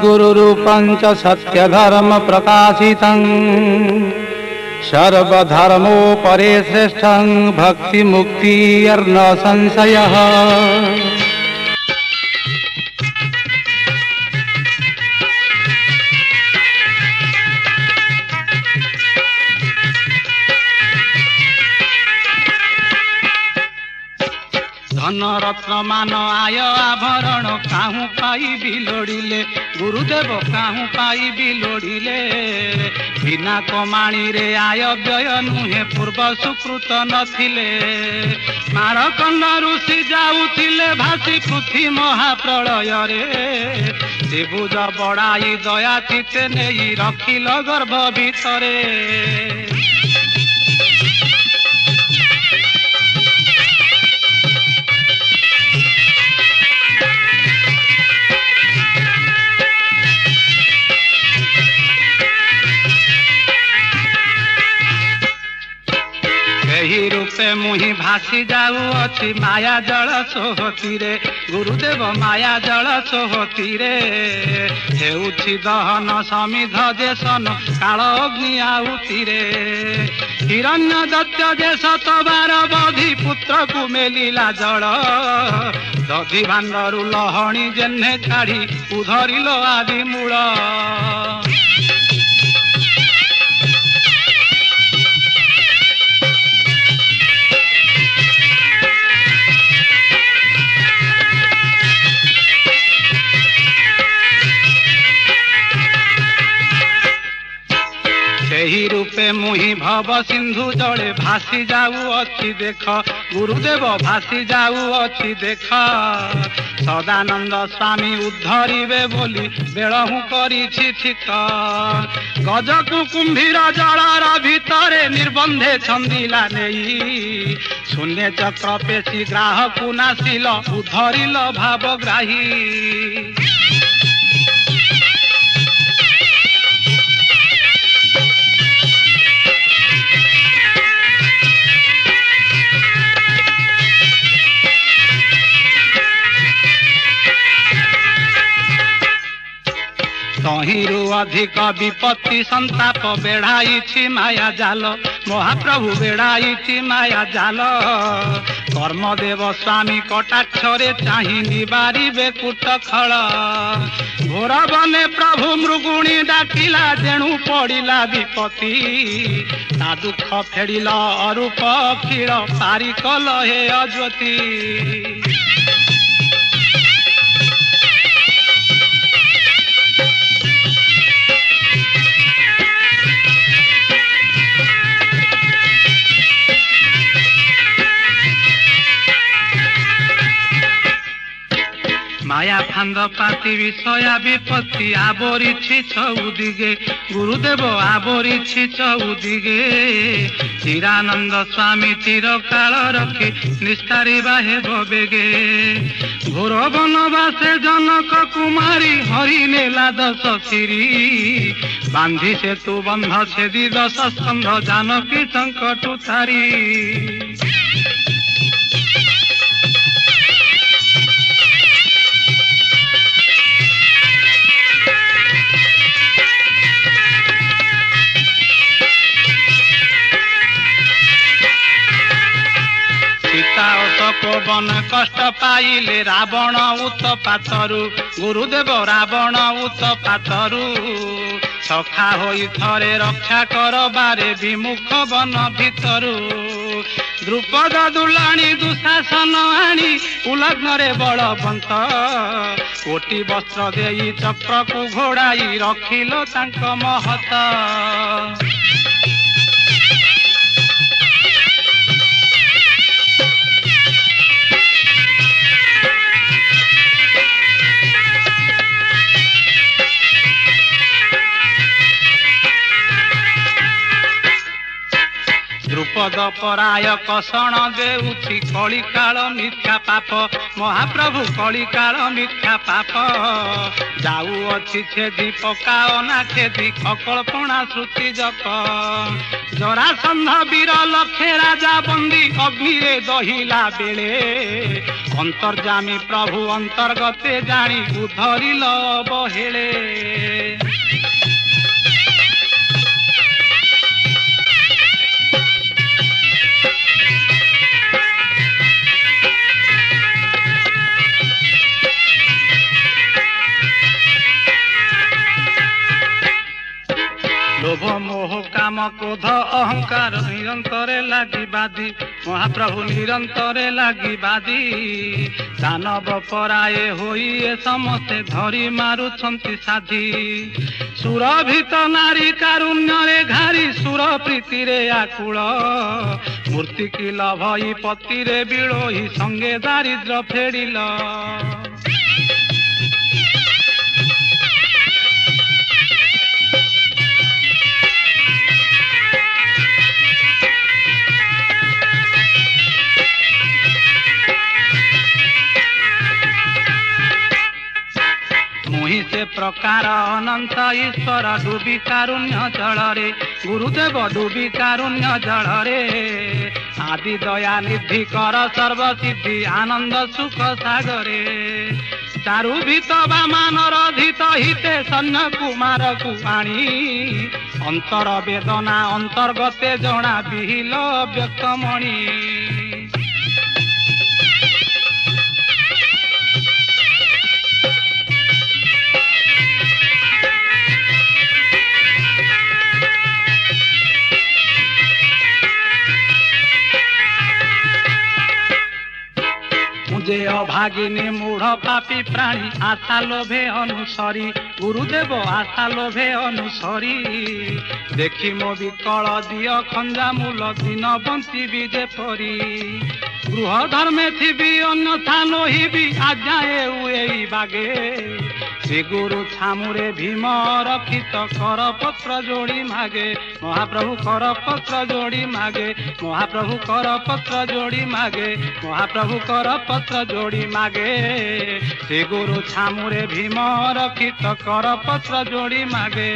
सद्गुरुरूपं च सत्यधर्मप्रकाशितं सर्वधर्मोपरि श्रेष्ठं भक्तिमुक्तिर्न संशयः। धन रत्न मान आय आभरण काहू पाई लोड़िले गुरुदेव काहू पाई लोड़िले बिना कमाणी रे आय व्यय नुहे पूर्व सुकृत नथिले मारकंड ऋषि जाउथिले भासी पृथ्वी महाप्रलय रे त्रिभुज बड़ाई दया चिते नेई रखिल गर्भ भितरे रूपे मुहि भासी जाऊ अच्छी माया जल सोहती रे गुरुदेव माया जल सोहती रे हेउछि दहन समिध देशन काल अग्नि आहुति रे हिरण्य दत्त देश तबार बधी पुत्र को मेलिला जल दधि भांडरू लहणी जेन्हे छाड़ी उधरिल आदि मूल ही रूपे मुहि भव सिंधु जले भासी जाऊ अच्छी देख गुरुदेव भासी जाऊ अच्छी देख सदानंद स्वामी उद्धरिबे बोली बेलहु करिछि ठीक गजकु कुंभीर जलर भितरे निर्बंधे छंदिला नेई शून्य चक्र पेशी ग्राहकु नासिल उद्धरिल भावग्राही तहिरु अधिक विपत्ति संताप बेढ़ाई माया जाल महाप्रभु बेढ़ाई माया जाल कर्मदेव स्वामी कटाक्षरे चाहि निबारिबे कुट खल घोर बने प्रभु मृगुणी डाकिला जेणु पड़िला विपत्ति ता दुख फेड़िल अरूप क्षीर पारी कल हे अज्योति माया फांद पाती विषया विपत्ति आवरिछि चौदिगे गुरुदेव आवरिछि चौदिगे चिरानंद स्वामी चिरकाल रखी निस्तारिबा हेबो बेगे घोर बनवासे जनक कुमारी हरि नेला दश सिरी बांधी सेतु बंध छेदी दश स्कंध जानकी संकटु तारी वन कष्ट पाइले रावण उत्पातरु गुरुदेव रावण उत्पातरु सखा होई थरे रक्षा करबारे विमुख वन भितरु द्रुपद दुलाणी दुशासन आनी उलग्न रे बलवंत कोटि वस्त्र देई चक्र को घोड़ाई रखिल तांक महत द्रुपद पराय कषण देउछि कलिकाल मिथ्या पाप महाप्रभु कलिकाल मिथ्या पाप जाऊ अछि छेदी पकाओ ना खेदी अकल्पना श्रुति जप जरासंध वीर लक्षे राजा बंदी अग्नि रे दहिला बेले अंतर्जामी प्रभु अंतर्गते जानी उधरिल बहेले लोभ मोह काम क्रोध अहंकार निरंतरे लागी बाधी महाप्रभु निरंतरे लागी बाधी दानव पराये होई ए समस्ते धरी मारुछंती साधी सुरभित नारी कारुण्य रे घारी सुर प्रीति रे आकुल मूर्ति की लभई पति रे बिलोही संगे दारिद्र फेडिल मुहि से प्रकार अनंत ईश्वर डूबी कारुण्य जलरे गुरुदेव डूबी कारुण्य जलरे आदि दया निधि कर सर्वसिद्धि आनंद सुख सागरे चारु भीत बामानर धित हिते सन्न कुमार को आणी अंतर वेदना अंतर्गते जणा बिहिल व्यक्तमणि मुझे अभागिनी मूढ़ पापी प्राणी आशा लोभे अनुसरी गुरुदेव आशा लोभे अनुसरी देखी मो विकल दिय खंजा मूल दिन बंती विजे परी गृह धर्मे थी अन्यथा लोहिबी आज्ञाए उए बागे श्री गुरु छामुरे भीम रक्षित कर पत्र जोड़ी मागे महाप्रभु कर पत्र जोड़ी मागे महाप्रभु कर पत्र जोड़ी मागे महाप्रभु कर पत्र जोड़ी मागे श्री गुरु छामुरे भीम रक्षित कर पत्र जोड़ी मागे।